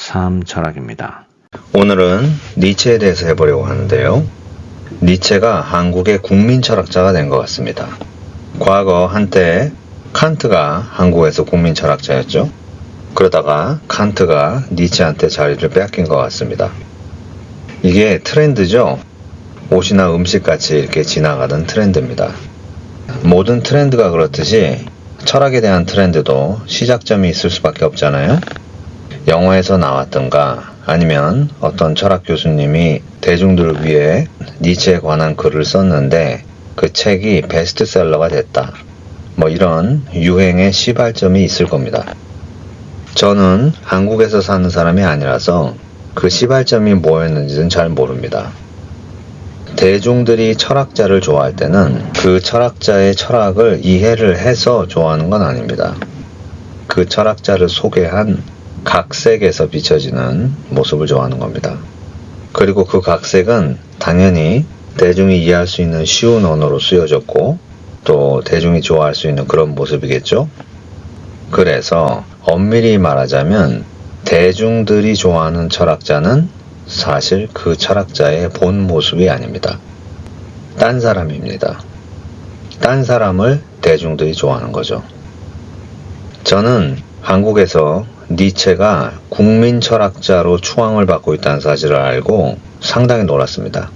삶 철학입니다. 오늘은 니체에 대해서 해보려고 하는데요. 니체가 한국의 국민 철학자가 된 것 같습니다. 과거 한때 칸트가 한국에서 국민 철학자였죠. 그러다가 칸트가 니체한테 자리를 빼앗긴 것 같습니다. 이게 트렌드죠. 옷이나 음식같이 이렇게 지나가던 트렌드입니다. 모든 트렌드가 그렇듯이 철학에 대한 트렌드도 시작점이 있을 수밖에 없잖아요. 영화에서 나왔던가 아니면 어떤 철학 교수님이 대중들을 위해 니체에 관한 글을 썼는데 그 책이 베스트셀러가 됐다. 뭐 이런 유행의 시발점이 있을 겁니다. 저는 한국에서 사는 사람이 아니라서 그 시발점이 뭐였는지는 잘 모릅니다. 대중들이 철학자를 좋아할 때는 그 철학자의 철학을 이해를 해서 좋아하는 건 아닙니다. 그 철학자를 소개한 각색에서 비춰지는 모습을 좋아하는 겁니다. 그리고 그 각색은 당연히 대중이 이해할 수 있는 쉬운 언어로 쓰여졌고 또 대중이 좋아할 수 있는 그런 모습이겠죠. 그래서 엄밀히 말하자면 대중들이 좋아하는 철학자는 사실 그 철학자의 본 모습이 아닙니다. 딴 사람입니다. 딴 사람을 대중들이 좋아하는 거죠. 저는 한국에서 니체가 국민 철학자로 추앙을 받고 있다는 사실을 알고 상당히 놀랐습니다.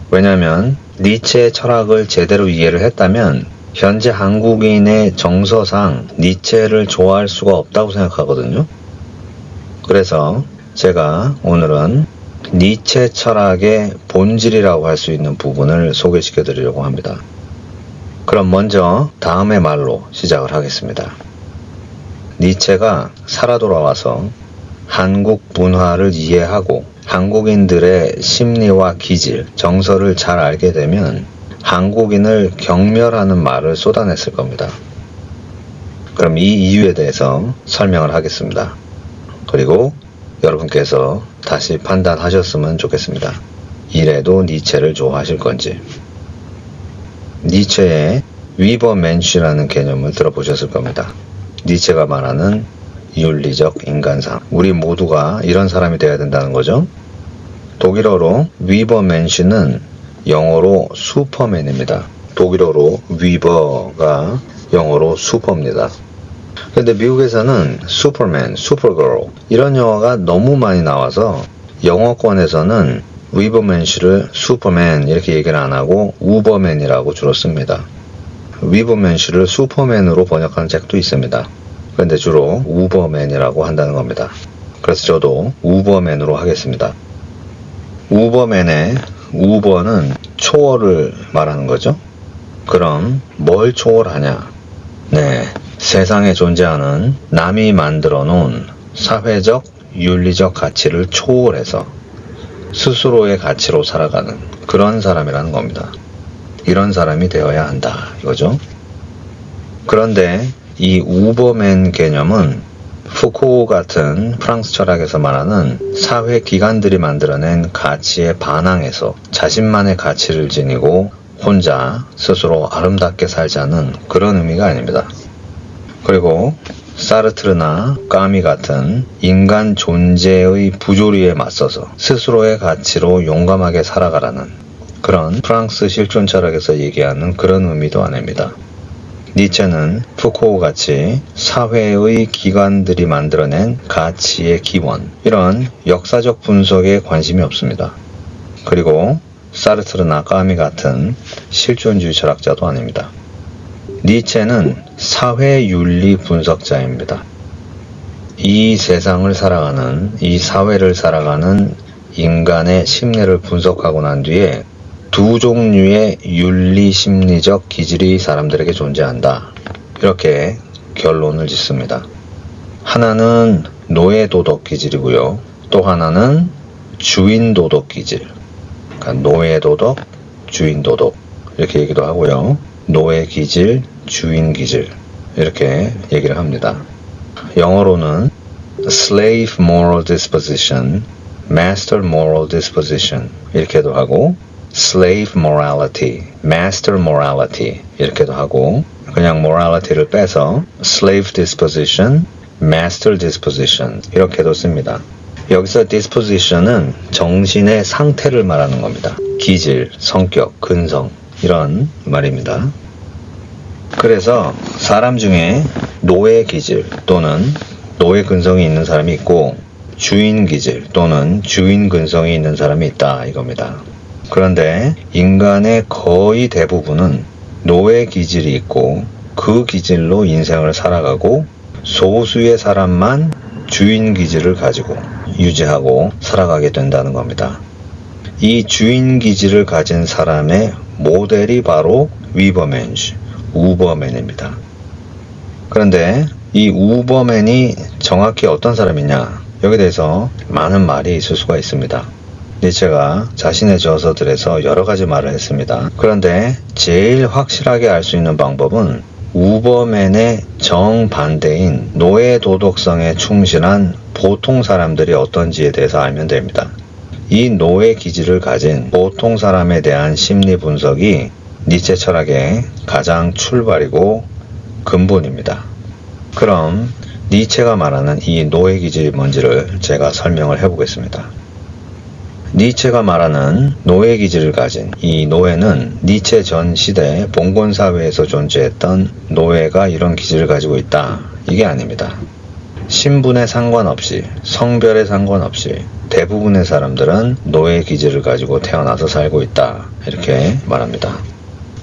왜냐하면 니체의 철학을 제대로 이해를 했다면 현재 한국인의 정서상 니체를 좋아할 수가 없다고 생각하거든요. 그래서 제가 오늘은 니체 철학의 본질이라고 할 수 있는 부분을 소개시켜 드리려고 합니다. 그럼 먼저 다음의 말로 시작을 하겠습니다. 니체가 살아 돌아와서 한국 문화를 이해하고 한국인들의 심리와 기질, 정서를 잘 알게 되면 한국인을 경멸하는 말을 쏟아냈을 겁니다. 그럼 이 이유에 대해서 설명을 하겠습니다. 그리고 여러분께서 다시 판단하셨으면 좋겠습니다. 이래도 니체를 좋아하실 건지. 니체의 위버멘슈라는 개념을 들어보셨을 겁니다. 니체가 말하는 윤리적 인간상. 우리 모두가 이런 사람이 되어야 된다는 거죠. 독일어로 위버멘슈는 영어로 슈퍼맨입니다. 독일어로 위버가 영어로 슈퍼입니다. 근데 미국에서는 슈퍼맨, 슈퍼걸 이런 영어가 너무 많이 나와서 영어권에서는 위버맨슈를 슈퍼맨 이렇게 얘기를 안 하고 우버맨이라고 주로 씁니다. 위버맨슈를 슈퍼맨으로 번역하는 책도 있습니다. 그런데 주로 우버맨이라고 한다는 겁니다. 그래서 저도 우버맨으로 하겠습니다. 우버맨의 우버는 초월을 말하는 거죠. 그럼 뭘 초월하냐? 네, 세상에 존재하는 남이 만들어 놓은 사회적, 윤리적 가치를 초월해서 스스로의 가치로 살아가는 그런 사람이라는 겁니다. 이런 사람이 되어야 한다 이거죠. 그런데 이 우버맨 개념은 푸코 같은 프랑스 철학에서 말하는 사회 기관들이 만들어낸 가치에 반항해서 자신만의 가치를 지니고 혼자 스스로 아름답게 살자는 그런 의미가 아닙니다. 그리고 사르트르나 까미 같은 인간 존재의 부조리에 맞서서 스스로의 가치로 용감하게 살아가라는 그런 프랑스 실존 철학에서 얘기하는 그런 의미도 아닙니다. 니체는 푸코우 같이 사회의 기관들이 만들어낸 가치의 기원, 이런 역사적 분석에 관심이 없습니다. 그리고 사르트르나 까미 같은 실존주의 철학자도 아닙니다. 니체는 사회윤리 분석자입니다. 이 세상을 살아가는, 이 사회를 살아가는 인간의 심리를 분석하고 난 뒤에 두 종류의 윤리 심리적 기질이 사람들에게 존재한다. 이렇게 결론을 짓습니다. 하나는 노예 도덕 기질이고요. 또 하나는 주인 도덕 기질. 그러니까 노예 도덕, 주인 도덕 이렇게 얘기도 하고요. 노예 기질, 주인 기질 이렇게 얘기를 합니다. 영어로는 slave moral disposition, master moral disposition 이렇게도 하고 slave morality, master morality 이렇게도 하고 그냥 morality를 빼서 slave disposition, master disposition 이렇게도 씁니다. 여기서 disposition은 정신의 상태를 말하는 겁니다. 기질, 성격, 근성 이런 말입니다. 그래서 사람 중에 노예 기질 또는 노예 근성이 있는 사람이 있고 주인 기질 또는 주인 근성이 있는 사람이 있다 이겁니다. 그런데 인간의 거의 대부분은 노예 기질이 있고 그 기질로 인생을 살아가고 소수의 사람만 주인 기질을 가지고 유지하고 살아가게 된다는 겁니다. 이 주인 기질을 가진 사람의 모델이 바로 위버맨즈, 우버맨입니다. 그런데 이 우버맨이 정확히 어떤 사람이냐, 여기에 대해서 많은 말이 있을 수가 있습니다. 니체가 자신의 저서들에서 여러 가지 말을 했습니다. 그런데 제일 확실하게 알 수 있는 방법은 우버맨의 정반대인 노예 도덕성에 충실한 보통 사람들이 어떤지에 대해서 알면 됩니다. 이 노예 기질을 가진 보통 사람에 대한 심리 분석이 니체 철학의 가장 출발이고 근본입니다. 그럼 니체가 말하는 이 노예 기질이 뭔지를 제가 설명을 해보겠습니다. 니체가 말하는 노예 기질을 가진 이 노예는 니체 전 시대 봉건 사회에서 존재했던 노예가 이런 기질을 가지고 있다, 이게 아닙니다. 신분에 상관없이, 성별에 상관없이 대부분의 사람들은 노예 기질을 가지고 태어나서 살고 있다, 이렇게 말합니다.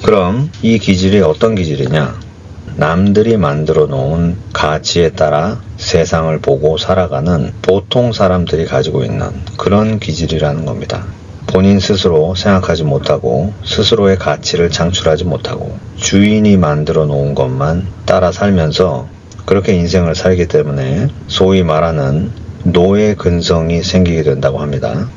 그럼 이 기질이 어떤 기질이냐? 남들이 만들어 놓은 가치에 따라 세상을 보고 살아가는 보통 사람들이 가지고 있는 그런 기질이라는 겁니다. 본인 스스로 생각하지 못하고 스스로의 가치를 창출하지 못하고 주인이 만들어 놓은 것만 따라 살면서 그렇게 인생을 살기 때문에 소위 말하는 노예 근성이 생기게 된다고 합니다.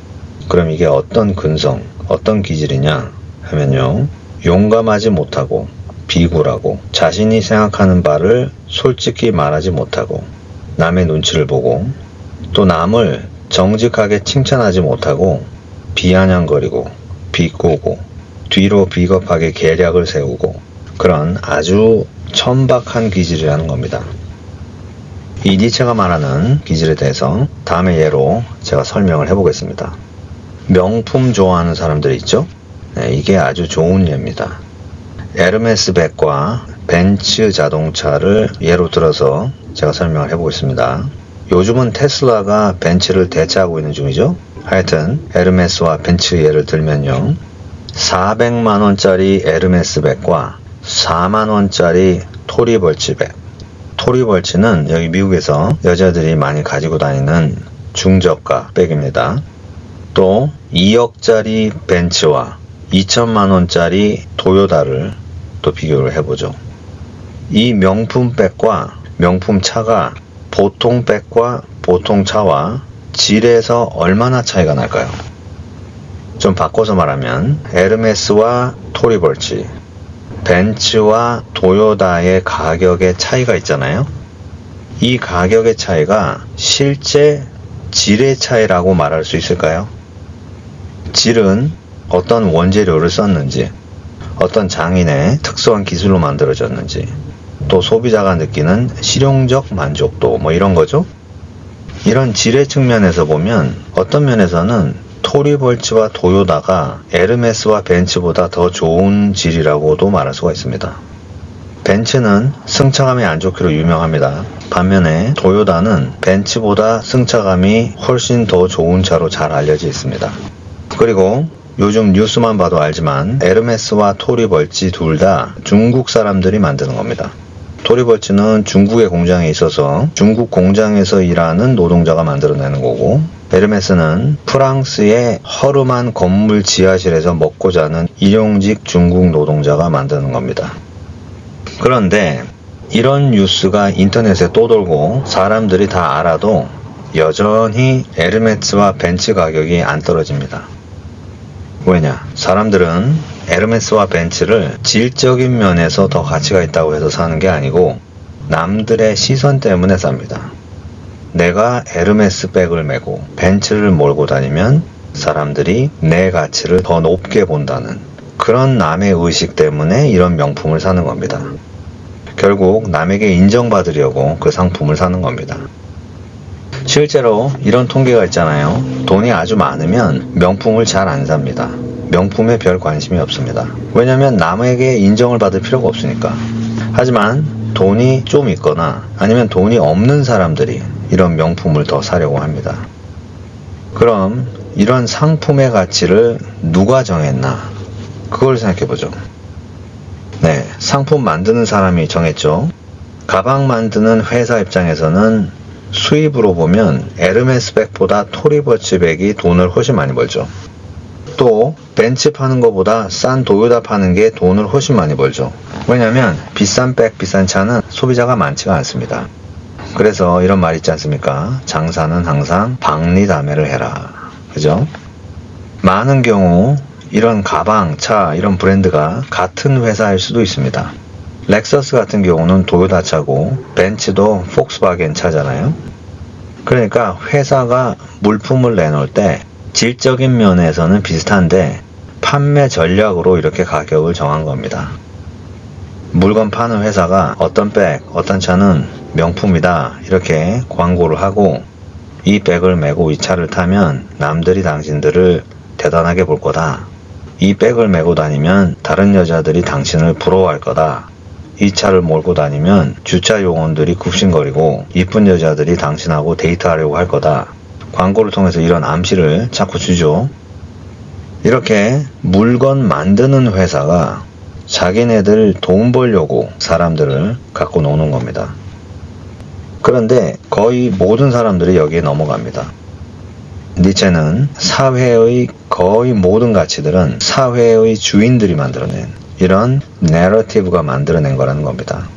그럼 이게 어떤 근성, 어떤 기질이냐 하면요, 용감하지 못하고 비굴하고 자신이 생각하는 바를 솔직히 말하지 못하고 남의 눈치를 보고 또 남을 정직하게 칭찬하지 못하고 비아냥거리고 비꼬고 뒤로 비겁하게 계략을 세우고 그런 아주 천박한 기질이라는 겁니다. 이 니체가 말하는 기질에 대해서 다음의 예로 제가 설명을 해보겠습니다. 명품 좋아하는 사람들이 있죠? 네, 이게 아주 좋은 예입니다. 에르메스 백과 벤츠 자동차를 예로 들어서 제가 설명을 해보겠습니다. 요즘은 테슬라가 벤츠를 대체하고 있는 중이죠. 하여튼 에르메스와 벤츠 예를 들면요, 400만원짜리 에르메스 백과 4만원짜리 토리벌치 백. 토리벌치는 여기 미국에서 여자들이 많이 가지고 다니는 중저가 백입니다. 또 2억짜리 벤츠와 2천만원짜리 토요타를 또 비교를 해보죠. 이 명품 백과 명품 차가 보통 백과 보통 차와 질에서 얼마나 차이가 날까요? 좀 바꿔서 말하면 에르메스와 토리벌치, 벤츠와 토요타의 가격의 차이가 있잖아요. 이 가격의 차이가 실제 질의 차이라고 말할 수 있을까요? 질은 어떤 원재료를 썼는지, 어떤 장인의 특수한 기술로 만들어졌는지, 또 소비자가 느끼는 실용적 만족도 이런 거죠. 이런 질의 측면에서 보면 어떤 면에서는 토리벌치와 토요타가 에르메스와 벤츠보다 더 좋은 질이라고도 말할 수가 있습니다. 벤츠는 승차감이 안 좋기로 유명합니다. 반면에 토요타는 벤츠보다 승차감이 훨씬 더 좋은 차로 잘 알려져 있습니다. 그리고 요즘 뉴스만 봐도 알지만 에르메스와 토리벌치 둘 다 중국 사람들이 만드는 겁니다. 토리벌치는 중국의 공장에 있어서 중국 공장에서 일하는 노동자가 만들어내는 거고, 에르메스는 프랑스의 허름한 건물 지하실에서 먹고 자는 일용직 중국 노동자가 만드는 겁니다. 그런데 이런 뉴스가 인터넷에 떠돌고 사람들이 다 알아도 여전히 에르메스와 벤츠 가격이 안 떨어집니다. 왜냐? 사람들은 에르메스와 벤츠를 질적인 면에서 더 가치가 있다고 해서 사는 게 아니고 남들의 시선 때문에 삽니다. 내가 에르메스 백을 메고 벤츠를 몰고 다니면 사람들이 내 가치를 더 높게 본다는 그런 남의 의식 때문에 이런 명품을 사는 겁니다. 결국 남에게 인정받으려고 그 상품을 사는 겁니다. 실제로 이런 통계가 있잖아요. 돈이 아주 많으면 명품을 잘 안 삽니다. 명품에 별 관심이 없습니다. 왜냐면 남에게 인정을 받을 필요가 없으니까. 하지만 돈이 좀 있거나 아니면 돈이 없는 사람들이 이런 명품을 더 사려고 합니다. 그럼 이런 상품의 가치를 누가 정했나? 그걸 생각해보죠. 네, 상품 만드는 사람이 정했죠. 가방 만드는 회사 입장에서는 수입으로 보면 에르메스 백보다 토리버치 백이 돈을 훨씬 많이 벌죠. 또 벤츠 파는 것보다 싼 도요타 파는 게 돈을 훨씬 많이 벌죠. 왜냐면 비싼 백, 비싼 차는 소비자가 많지가 않습니다. 그래서 이런 말 있지 않습니까? 장사는 항상 박리다매를 해라. 그죠? 많은 경우 이런 가방, 차, 이런 브랜드가 같은 회사일 수도 있습니다. 렉서스 같은 경우는 도요타 차고 벤츠도 폭스바겐 차잖아요. 그러니까 회사가 물품을 내놓을 때 질적인 면에서는 비슷한데 판매 전략으로 이렇게 가격을 정한 겁니다. 물건 파는 회사가 어떤 백, 어떤 차는 명품이다 이렇게 광고를 하고 이 백을 메고 이 차를 타면 남들이 당신들을 대단하게 볼 거다. 이 백을 메고 다니면 다른 여자들이 당신을 부러워할 거다. 이 차를 몰고 다니면 주차 요원들이 굽신거리고 이쁜 여자들이 당신하고 데이트하려고 할 거다. 광고를 통해서 이런 암시를 자꾸 주죠. 이렇게 물건 만드는 회사가 자기네들 돈 벌려고 사람들을 갖고 노는 겁니다. 그런데 거의 모든 사람들이 여기에 넘어갑니다. 니체는 사회의 거의 모든 가치들은 사회의 주인들이 만들어낸 이런 내러티브가 만들어낸 거라는 겁니다.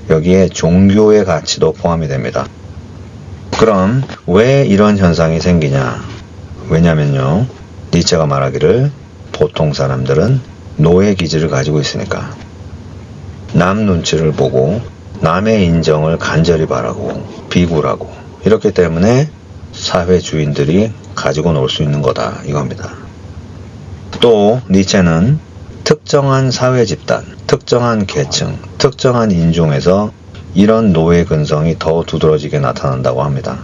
여기에 종교의 가치도 포함이 됩니다. 그럼 왜 이런 현상이 생기냐? 왜냐면요, 니체가 말하기를 보통 사람들은 노예 기질을 가지고 있으니까 남 눈치를 보고 남의 인정을 간절히 바라고 비굴하고 이렇기 때문에 사회 주인들이 가지고 놀 수 있는 거다 이겁니다. 또 니체는 특정한 사회 집단, 특정한 계층, 특정한 인종에서 이런 노예 근성이 더 두드러지게 나타난다고 합니다.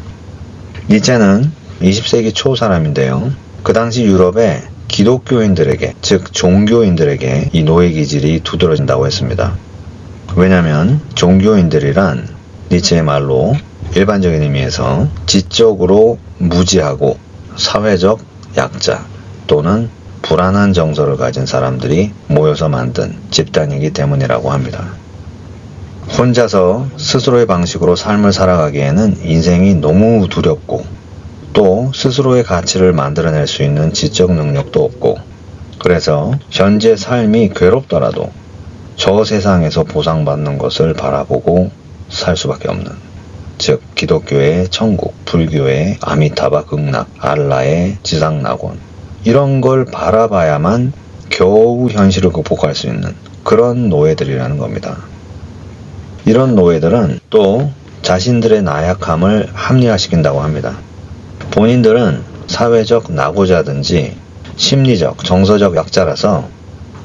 니체는 20세기 초 사람인데요. 그 당시 유럽의 기독교인들에게, 즉 종교인들에게 이 노예 기질이 두드러진다고 했습니다. 왜냐하면 종교인들이란 니체의 말로 일반적인 의미에서 지적으로 무지하고 사회적 약자 또는 불안한 정서를 가진 사람들이 모여서 만든 집단이기 때문이라고 합니다. 혼자서 스스로의 방식으로 삶을 살아가기에는 인생이 너무 두렵고 또 스스로의 가치를 만들어낼 수 있는 지적 능력도 없고 그래서 현재 삶이 괴롭더라도 저 세상에서 보상받는 것을 바라보고 살 수밖에 없는, 즉 기독교의 천국, 불교의 아미타바 극락, 알라의 지상낙원 이런 걸 바라봐야만 겨우 현실을 극복할 수 있는 그런 노예들이라는 겁니다. 이런 노예들은 또 자신들의 나약함을 합리화시킨다고 합니다. 본인들은 사회적 낙오자든지 심리적, 정서적 약자라서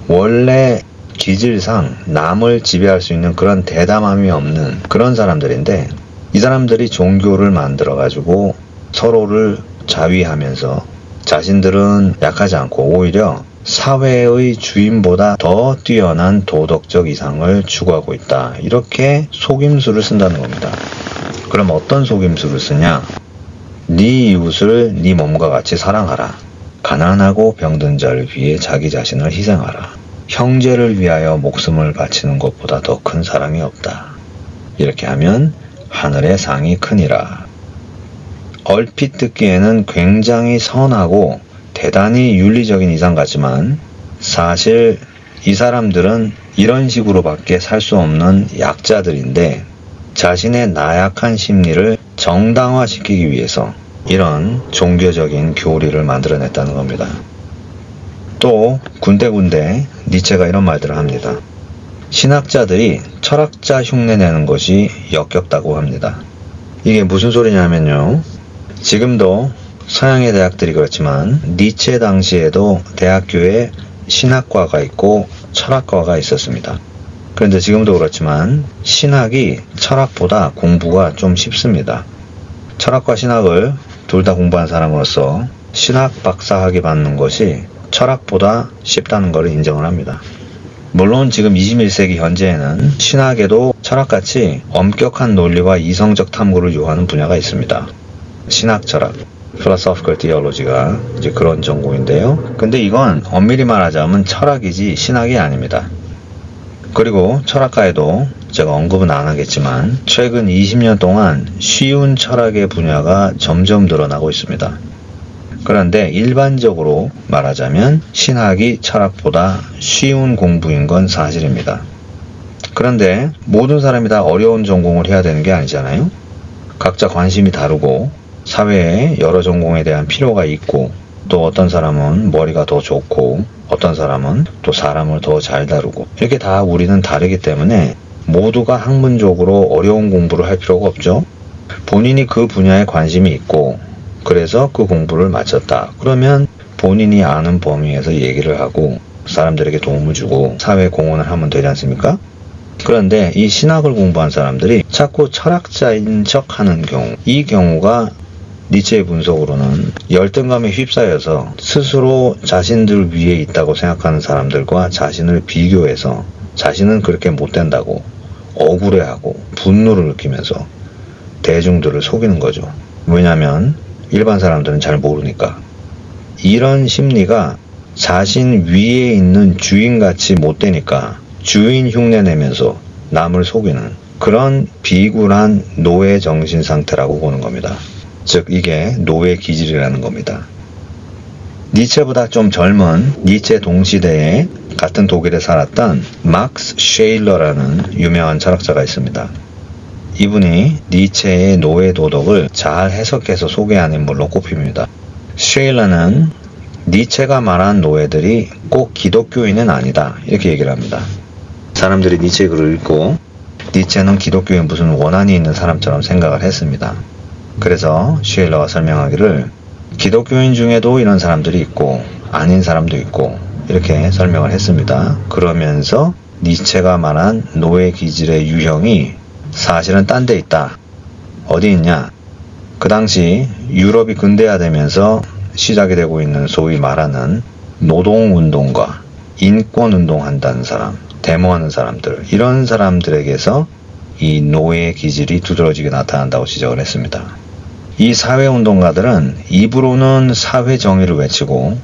원래 기질상 남을 지배할 수 있는 그런 대담함이 없는 그런 사람들인데 이 사람들이 종교를 만들어가지고 서로를 자위하면서 자신들은 약하지 않고 오히려 사회의 주인보다 더 뛰어난 도덕적 이상을 추구하고 있다. 이렇게 속임수를 쓴다는 겁니다. 그럼 어떤 속임수를 쓰냐? 네 이웃을 네 몸과 같이 사랑하라. 가난하고 병든 자를 위해 자기 자신을 희생하라. 형제를 위하여 목숨을 바치는 것보다 더 큰 사랑이 없다. 이렇게 하면 하늘의 상이 크니라. 얼핏 듣기에는 굉장히 선하고 대단히 윤리적인 이상 같지만 사실 이 사람들은 이런 식으로밖에 살 수 없는 약자들인데 자신의 나약한 심리를 정당화시키기 위해서 이런 종교적인 교리를 만들어냈다는 겁니다. 또 군데군데 니체가 이런 말들을 합니다. 신학자들이 철학자 흉내내는 것이 역겹다고 합니다. 이게 무슨 소리냐면요. 지금도 서양의 대학들이 그렇지만 니체 당시에도 대학교에 신학과가 있고 철학과가 있었습니다. 그런데 지금도 그렇지만 신학이 철학보다 공부가 좀 쉽습니다. 철학과 신학을 둘 다 공부한 사람으로서 신학 박사학위 받는 것이 철학보다 쉽다는 것을 인정을 합니다. 물론 지금 21세기 현재에는 신학에도 철학같이 엄격한 논리와 이성적 탐구를 요하는 분야가 있습니다. 신학 철학, Philosophical Theology가 이제 그런 전공인데요. 근데 이건 엄밀히 말하자면 철학이지 신학이 아닙니다. 그리고 철학가에도 제가 언급은 안 하겠지만 최근 20년 동안 쉬운 철학의 분야가 점점 늘어나고 있습니다. 그런데 일반적으로 말하자면 신학이 철학보다 쉬운 공부인 건 사실입니다. 그런데 모든 사람이 다 어려운 전공을 해야 되는 게 아니잖아요. 각자 관심이 다르고 사회에 여러 전공에 대한 필요가 있고 또 어떤 사람은 머리가 더 좋고 어떤 사람은 또 사람을 더 잘 다루고 이렇게 다 우리는 다르기 때문에 모두가 학문적으로 어려운 공부를 할 필요가 없죠. 본인이 그 분야에 관심이 있고 그래서 그 공부를 마쳤다. 그러면 본인이 아는 범위에서 얘기를 하고 사람들에게 도움을 주고 사회에 공헌을 하면 되지 않습니까? 그런데 이 신학을 공부한 사람들이 자꾸 철학자인 척하는 경우, 이 경우가 니체의 분석으로는 열등감에 휩싸여서 스스로 자신들 위에 있다고 생각하는 사람들과 자신을 비교해서 자신은 그렇게 못된다고 억울해하고 분노를 느끼면서 대중들을 속이는 거죠. 왜냐하면 일반 사람들은 잘 모르니까. 이런 심리가 자신 위에 있는 주인같이 못되니까 주인 흉내내면서 남을 속이는 그런 비굴한 노예 정신 상태라고 보는 겁니다. 즉 이게 노예 기질이라는 겁니다. 니체보다 좀 젊은 니체 동시대에 같은 독일에 살았던 막스 쉐일러라는 유명한 철학자가 있습니다. 이분이 니체의 노예 도덕을 잘 해석해서 소개한 인물로 꼽힙니다. 쉐일러는 니체가 말한 노예들이 꼭 기독교인은 아니다 이렇게 얘기를 합니다. 사람들이 니체의 글을 읽고 니체는 기독교에 무슨 원한이 있는 사람처럼 생각을 했습니다. 그래서 쉐일러가 설명하기를 기독교인 중에도 이런 사람들이 있고 아닌 사람도 있고 이렇게 설명을 했습니다. 그러면서 니체가 말한 노예 기질의 유형이 사실은 딴 데 있다. 어디 있냐? 그 당시 유럽이 근대화되면서 시작이 되고 있는 소위 말하는 노동운동과 인권운동한다는 사람, 데모하는 사람들, 이런 사람들에게서 이 노예 기질이 두드러지게 나타난다고 지적을 했습니다. 이 사회운동가들은 입으로는 사회 정의를 외치고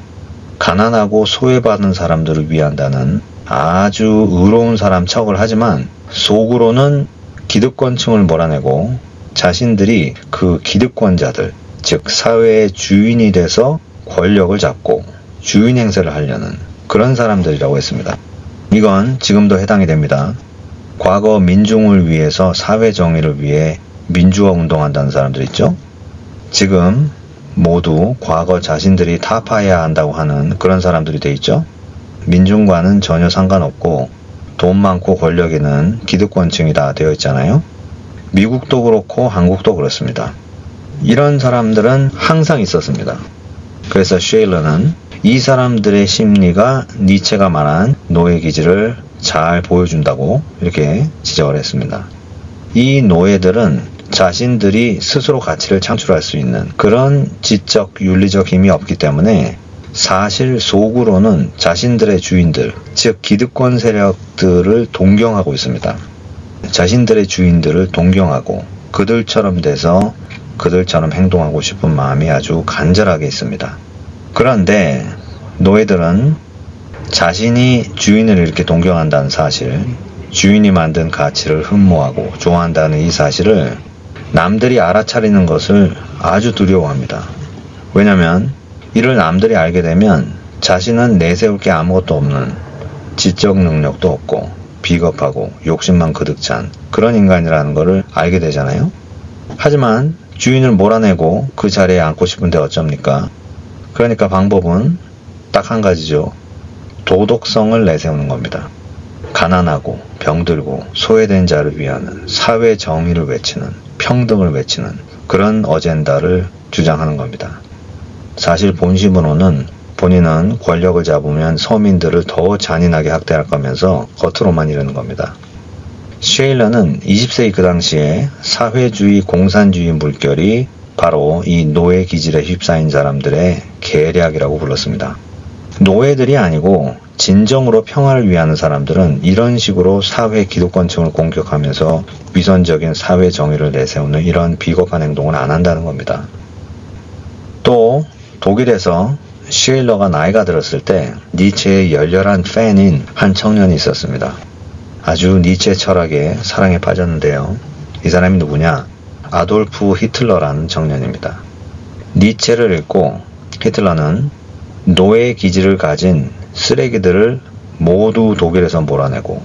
가난하고 소외받은 사람들을 위한다는 아주 의로운 사람 척을 하지만 속으로는 기득권층을 몰아내고 자신들이 그 기득권자들, 즉 사회의 주인이 돼서 권력을 잡고 주인 행세를 하려는 그런 사람들이라고 했습니다. 이건 지금도 해당이 됩니다. 과거 민중을 위해서 사회 정의를 위해 민주화 운동한다는 사람들 있죠? 지금 모두 과거 자신들이 타파해야 한다고 하는 그런 사람들이 돼 있죠? 민중과는 전혀 상관없고 돈 많고 권력 있는 기득권층이 다 되어 있잖아요. 미국도 그렇고 한국도 그렇습니다. 이런 사람들은 항상 있었습니다. 그래서 쉐일러는 이 사람들의 심리가 니체가 말한 노예 기질을 잘 보여준다고 이렇게 지적을 했습니다. 이 노예들은 자신들이 스스로 가치를 창출할 수 있는 그런 지적, 윤리적 힘이 없기 때문에 사실 속으로는 자신들의 주인들, 즉 기득권 세력들을 동경하고 있습니다. 자신들의 주인들을 동경하고 그들처럼 돼서 그들처럼 행동하고 싶은 마음이 아주 간절하게 있습니다. 그런데 노예들은 자신이 주인을 이렇게 동경한다는 사실, 주인이 만든 가치를 흠모하고 좋아한다는 이 사실을 남들이 알아차리는 것을 아주 두려워합니다. 왜냐하면 이를 남들이 알게 되면 자신은 내세울 게 아무것도 없는 지적 능력도 없고 비겁하고 욕심만 그득 찬 그런 인간이라는 것을 알게 되잖아요. 하지만 주인을 몰아내고 그 자리에 앉고 싶은데 어쩝니까? 그러니까 방법은 딱 한 가지죠. 도덕성을 내세우는 겁니다. 가난하고 병들고 소외된 자를 위하는 사회 정의를 외치는 평등을 외치는 그런 어젠다를 주장하는 겁니다. 사실 본심으로는 본인은 권력을 잡으면 서민들을 더 잔인하게 학대할 거면서 겉으로만 이러는 겁니다. 쉐일러는 20세기 그 당시에 사회주의 공산주의 물결이 바로 이 노예 기질에 휩싸인 사람들의 계략이라고 불렀습니다. 노예들이 아니고 진정으로 평화를 위하는 사람들은 이런 식으로 사회 기득권층을 공격하면서 위선적인 사회 정의를 내세우는 이런 비겁한 행동을 안 한다는 겁니다. 또 독일에서 쉴러가 나이가 들었을 때 니체의 열렬한 팬인 한 청년이 있었습니다. 아주 니체 철학에 사랑에 빠졌는데요. 이 사람이 누구냐? 아돌프 히틀러라는 청년입니다. 니체를 읽고 히틀러는 노예 기질을 가진 쓰레기들을 모두 독일에서 몰아내고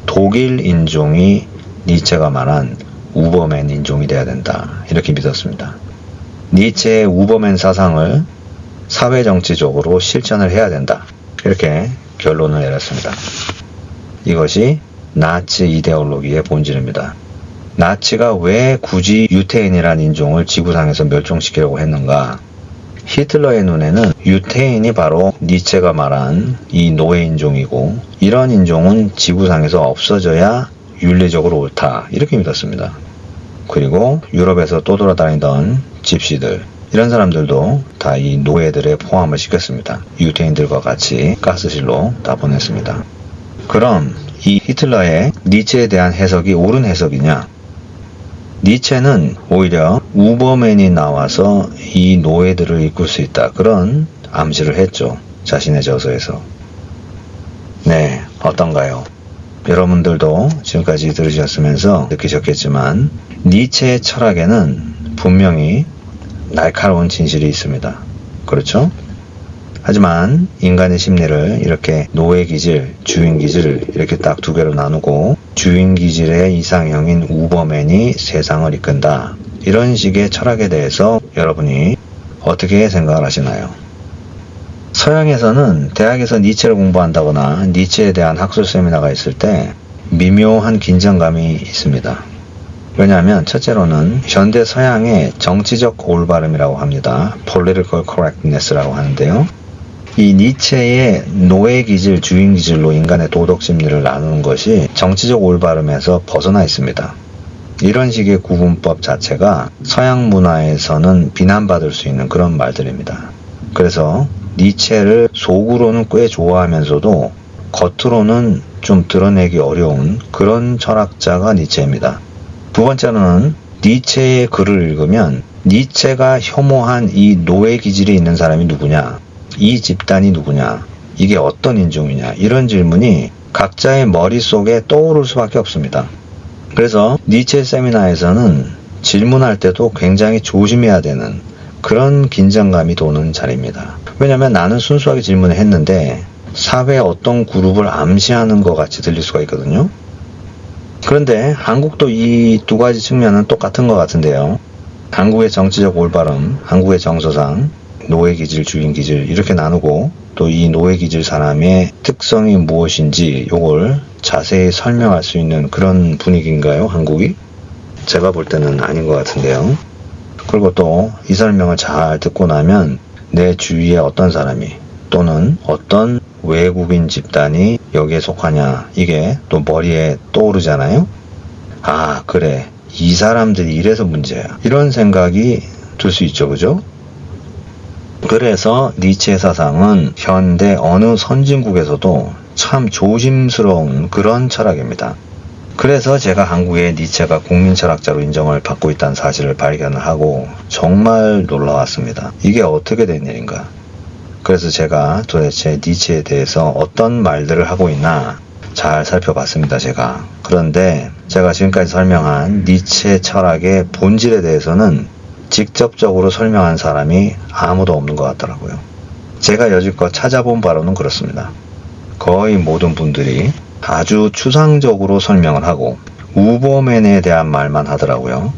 독일 인종이 니체가 말한 우버맨 인종이 되어야 된다. 이렇게 믿었습니다. 니체의 우버맨 사상을 사회정치적으로 실천을 해야 된다. 이렇게 결론을 내렸습니다. 이것이 나치 이데올로기의 본질입니다. 나치가 왜 굳이 유태인이라는 인종을 지구상에서 멸종시키려고 했는가? 히틀러의 눈에는 유태인이 바로 니체가 말한 이 노예 인종이고 이런 인종은 지구상에서 없어져야 윤리적으로 옳다. 이렇게 믿었습니다. 그리고 유럽에서 떠돌아다니던 집시들 이런 사람들도 다 이 노예들에 포함을 시켰습니다. 유태인들과 같이 가스실로 다 보냈습니다. 그럼 이 히틀러의 니체에 대한 해석이 옳은 해석이냐? 니체는 오히려 우버맨이 나와서 이 노예들을 이끌 수 있다. 그런 암시를 했죠. 자신의 저서에서. 네, 어떤가요? 여러분들도 지금까지 들으셨으면서 느끼셨겠지만 니체의 철학에는 분명히 날카로운 진실이 있습니다. 그렇죠? 하지만 인간의 심리를 이렇게 노예 기질, 주인 기질 이렇게 딱 두 개로 나누고 주인 기질의 이상형인 우버맨이 세상을 이끈다. 이런 식의 철학에 대해서 여러분이 어떻게 생각을 하시나요? 서양에서는 대학에서 니체를 공부한다거나 니체에 대한 학술 세미나가 있을 때 미묘한 긴장감이 있습니다. 왜냐하면 첫째로는 현대 서양의 정치적 올바름이라고 합니다. Political correctness라고 하는데요. 이 니체의 노예 기질, 주인 기질로 인간의 도덕 심리를 나누는 것이 정치적 올바름에서 벗어나 있습니다. 이런 식의 구분법 자체가 서양 문화에서는 비난받을 수 있는 그런 말들입니다. 그래서 니체를 속으로는 꽤 좋아하면서도 겉으로는 좀 드러내기 어려운 그런 철학자가 니체입니다. 두 번째로는 니체의 글을 읽으면 니체가 혐오한 이 노예 기질이 있는 사람이 누구냐? 이 집단이 누구냐? 이게 어떤 인종이냐? 이런 질문이 각자의 머릿속에 떠오를 수밖에 없습니다. 그래서 니체 세미나에서는 질문할 때도 굉장히 조심해야 되는 그런 긴장감이 도는 자리입니다. 왜냐하면 나는 순수하게 질문을 했는데 사회의 어떤 그룹을 암시하는 것 같이 들릴 수가 있거든요. 그런데 한국도 이 두 가지 측면은 똑같은 것 같은데요. 한국의 정치적 올바름, 한국의 정서상 노예 기질, 주인 기질 이렇게 나누고 또 이 노예 기질 사람의 특성이 무엇인지 이걸 자세히 설명할 수 있는 그런 분위기인가요, 한국이? 제가 볼 때는 아닌 것 같은데요. 그리고 또 이 설명을 잘 듣고 나면 내 주위에 어떤 사람이 또는 어떤 외국인 집단이 여기에 속하냐 이게 또 머리에 떠오르잖아요. 아 그래 이 사람들이 이래서 문제야 이런 생각이 들 수 있죠. 그죠? 그래서 니체 사상은 현대 어느 선진국에서도 참 조심스러운 그런 철학입니다. 그래서 제가 한국의 니체가 국민철학자로 인정을 받고 있다는 사실을 발견을 하고 정말 놀라웠습니다. 이게 어떻게 된 일인가? 그래서 제가 도대체 니체에 대해서 어떤 말들을 하고 있나 잘 살펴봤습니다. 제가. 그런데 제가 지금까지 설명한 니체 철학의 본질에 대해서는 직접적으로 설명한 사람이 아무도 없는 것 같더라고요. 제가 여지껏 찾아본 바로는 그렇습니다. 거의 모든 분들이 아주 추상적으로 설명을 하고 우버맨에 대한 말만 하더라고요.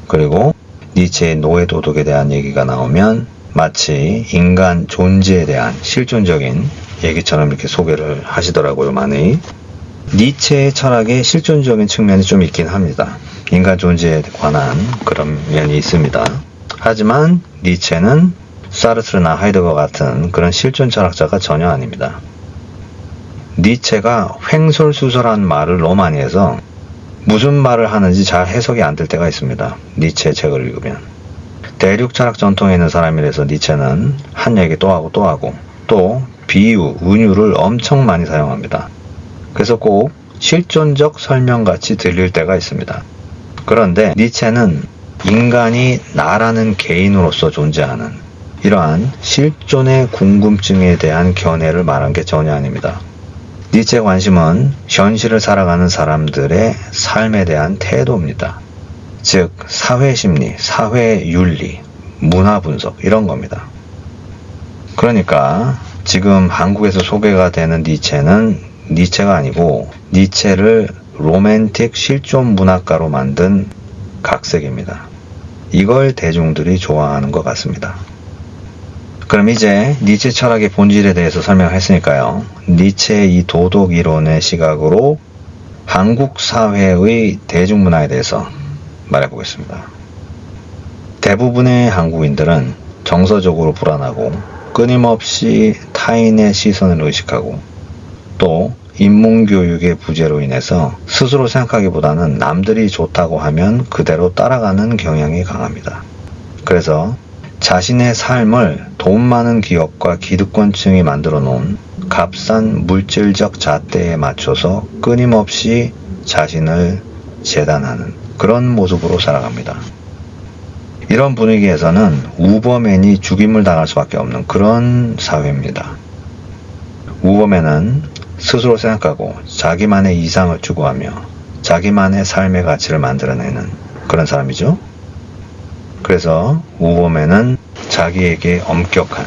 그리고 니체의 노예 도덕에 대한 얘기가 나오면 마치 인간 존재에 대한 실존적인 얘기처럼 이렇게 소개를 하시더라고요. 많이. 니체의 철학에 실존적인 측면이 좀 있긴 합니다. 인간 존재에 관한 그런 면이 있습니다. 하지만 니체는 사르트르나 하이드거 같은 그런 실존 철학자가 전혀 아닙니다. 니체가 횡설수설한 말을 너무 많이 해서 무슨 말을 하는지 잘 해석이 안 될 때가 있습니다. 니체 책을 읽으면. 대륙 철학 전통에 있는 사람이라서 니체는 한 얘기 또 하고 또 하고 또 비유, 은유를 엄청 많이 사용합니다. 그래서 꼭 실존적 설명같이 들릴 때가 있습니다. 그런데 니체는 인간이 나라는 개인으로서 존재하는 이러한 실존의 궁금증에 대한 견해를 말한 게 전혀 아닙니다. 니체의 관심은 현실을 살아가는 사람들의 삶에 대한 태도입니다. 즉 사회심리, 사회윤리, 문화분석 이런 겁니다. 그러니까 지금 한국에서 소개가 되는 니체는 니체가 아니고 니체를 로맨틱 실존 문학가로 만든 각색입니다. 이걸 대중들이 좋아하는 것 같습니다. 그럼 이제 니체 철학의 본질에 대해서 설명했으니까요. 니체의 이 도덕 이론의 시각으로 한국 사회의 대중문화에 대해서 말해보겠습니다. 대부분의 한국인들은 정서적으로 불안하고 끊임없이 타인의 시선을 의식하고 또 인문교육의 부재로 인해서 스스로 생각하기보다는 남들이 좋다고 하면 그대로 따라가는 경향이 강합니다. 그래서 자신의 삶을 돈 많은 기업과 기득권층이 만들어 놓은 값싼 물질적 잣대에 맞춰서 끊임없이 자신을 재단하는 그런 모습으로 살아갑니다. 이런 분위기에서는 우버맨이 죽임을 당할 수밖에 없는 그런 사회입니다. 우버맨은 스스로 생각하고 자기만의 이상을 추구하며 자기만의 삶의 가치를 만들어내는 그런 사람이죠. 그래서 우버맨은 자기에게 엄격한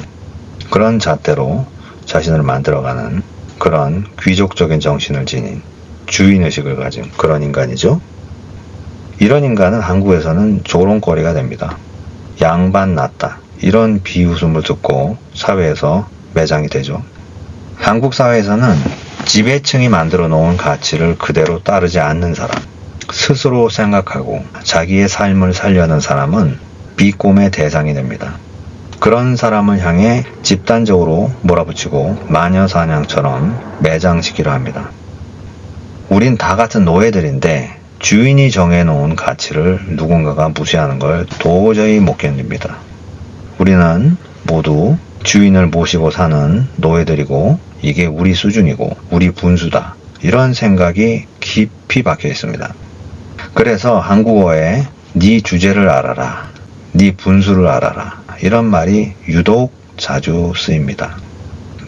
그런 잣대로 자신을 만들어가는 그런 귀족적인 정신을 지닌 주인의식을 가진 그런 인간이죠. 이런 인간은 한국에서는 조롱거리가 됩니다. 양반 낫다 이런 비웃음을 듣고 사회에서 매장이 되죠. 한국 사회에서는 지배층이 만들어 놓은 가치를 그대로 따르지 않는 사람, 스스로 생각하고 자기의 삶을 살려는 사람은 비꼼의 대상이 됩니다. 그런 사람을 향해 집단적으로 몰아붙이고 마녀사냥처럼 매장시키려 합니다. 우린 다 같은 노예들인데 주인이 정해놓은 가치를 누군가가 무시하는 걸 도저히 못 견딥니다. 우리는 모두 주인을 모시고 사는 노예들이고 이게 우리 수준이고 우리 분수다 이런 생각이 깊이 박혀 있습니다. 그래서 한국어에 네 주제를 알아라, 네 분수를 알아라 이런 말이 유독 자주 쓰입니다.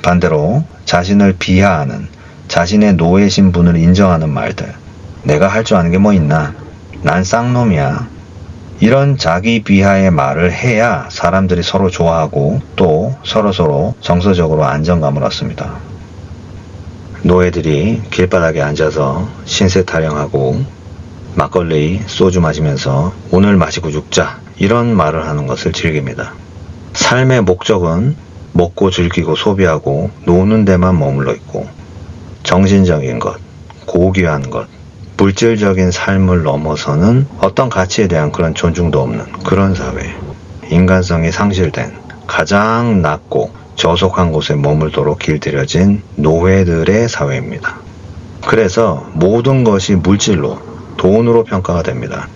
반대로 자신을 비하하는 자신의 노예 신분을 인정하는 말들, 내가 할 줄 아는 게 뭐 있나, 난 쌍놈이야, 이런 자기 비하의 말을 해야 사람들이 서로 좋아하고 또 서로서로 정서적으로 안정감을 얻습니다. 노예들이 길바닥에 앉아서 신세 타령하고 막걸리, 소주 마시면서 오늘 마시고 죽자 이런 말을 하는 것을 즐깁니다. 삶의 목적은 먹고 즐기고 소비하고 노는 데만 머물러 있고 정신적인 것, 고귀한 것, 물질적인 삶을 넘어서는 어떤 가치에 대한 그런 존중도 없는 그런 사회, 인간성이 상실된 가장 낮고 저속한 곳에 머물도록 길들여진 노예들의 사회입니다. 그래서 모든 것이 물질로, 돈으로 평가가 됩니다.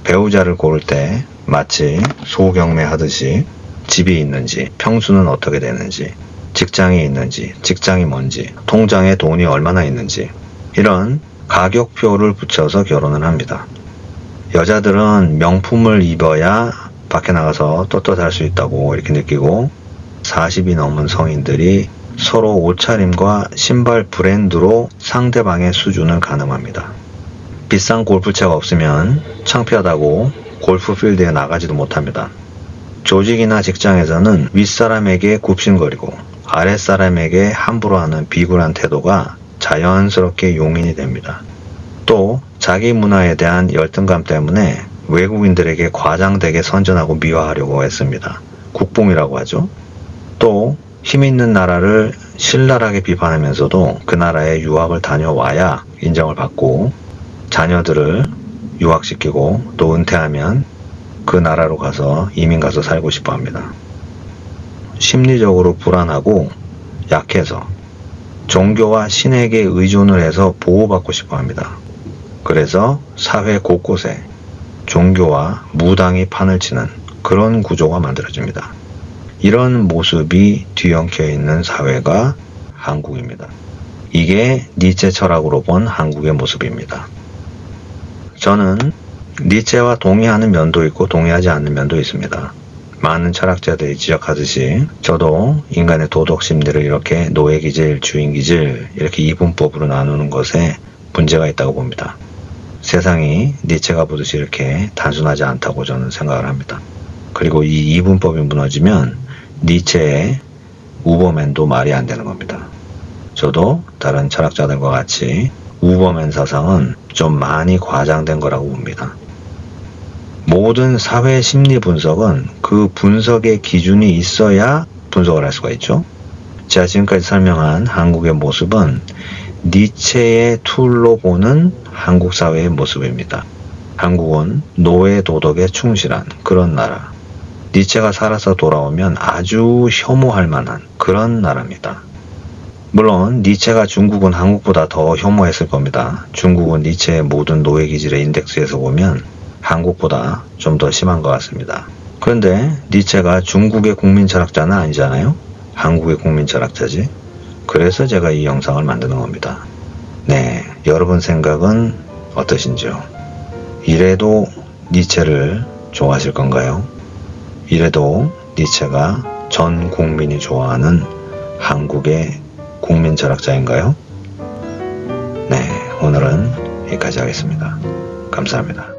배우자를 고를 때 마치 소경매 하듯이 집이 있는지, 평수는 어떻게 되는지, 직장이 있는지, 직장이 뭔지, 통장에 돈이 얼마나 있는지 이런 가격표를 붙여서 결혼을 합니다. 여자들은 명품을 입어야 밖에 나가서 떳떳할 수 있다고 이렇게 느끼고 40이 넘은 성인들이 서로 옷차림과 신발 브랜드로 상대방의 수준을 가늠합니다. 비싼 골프채가 없으면 창피하다고 골프 필드에 나가지도 못합니다. 조직이나 직장에서는 윗사람에게 굽신거리고 아랫사람에게 함부로 하는 비굴한 태도가 자연스럽게 용인이 됩니다. 또 자기 문화에 대한 열등감 때문에 외국인들에게 과장되게 선전하고 미화하려고 했습니다. 국뽕이라고 하죠. 또 힘있는 나라를 신랄하게 비판하면서도 그 나라에 유학을 다녀와야 인정을 받고 자녀들을 유학시키고 또 은퇴하면 그 나라로 가서 이민 가서 살고 싶어 합니다. 심리적으로 불안하고 약해서 종교와 신에게 의존을 해서 보호받고 싶어 합니다. 그래서 사회 곳곳에 종교와 무당이 판을 치는 그런 구조가 만들어집니다. 이런 모습이 뒤엉켜 있는 사회가 한국입니다. 이게 니체 철학으로 본 한국의 모습입니다. 저는 니체와 동의하는 면도 있고 동의하지 않는 면도 있습니다. 많은 철학자들이 지적하듯이 저도 인간의 도덕 심리를 이렇게 노예기질, 주인기질 이렇게 이분법으로 나누는 것에 문제가 있다고 봅니다. 세상이 니체가 보듯이 이렇게 단순하지 않다고 저는 생각을 합니다. 그리고 이 이분법이 무너지면 니체의 우버맨도 말이 안 되는 겁니다. 저도 다른 철학자들과 같이 우버맨 사상은 좀 많이 과장된 거라고 봅니다. 모든 사회 심리 분석은 그 분석의 기준이 있어야 분석을 할 수가 있죠. 제가 지금까지 설명한 한국의 모습은 니체의 툴로 보는 한국 사회의 모습입니다. 한국은 노예 도덕에 충실한 그런 나라. 니체가 살아서 돌아오면 아주 혐오할 만한 그런 나라입니다. 물론 니체가 중국은 한국보다 더 혐오했을 겁니다. 중국은 니체의 모든 노예기질의 인덱스에서 보면 한국보다 좀 더 심한 것 같습니다. 그런데 니체가 중국의 국민 철학자는 아니잖아요. 한국의 국민 철학자지. 그래서 제가 이 영상을 만드는 겁니다. 네, 여러분 생각은 어떠신지요? 이래도 니체를 좋아하실 건가요? 이래도 니체가 전 국민이 좋아하는 한국의 국민 철학자인가요? 네, 오늘은 여기까지 하겠습니다. 감사합니다.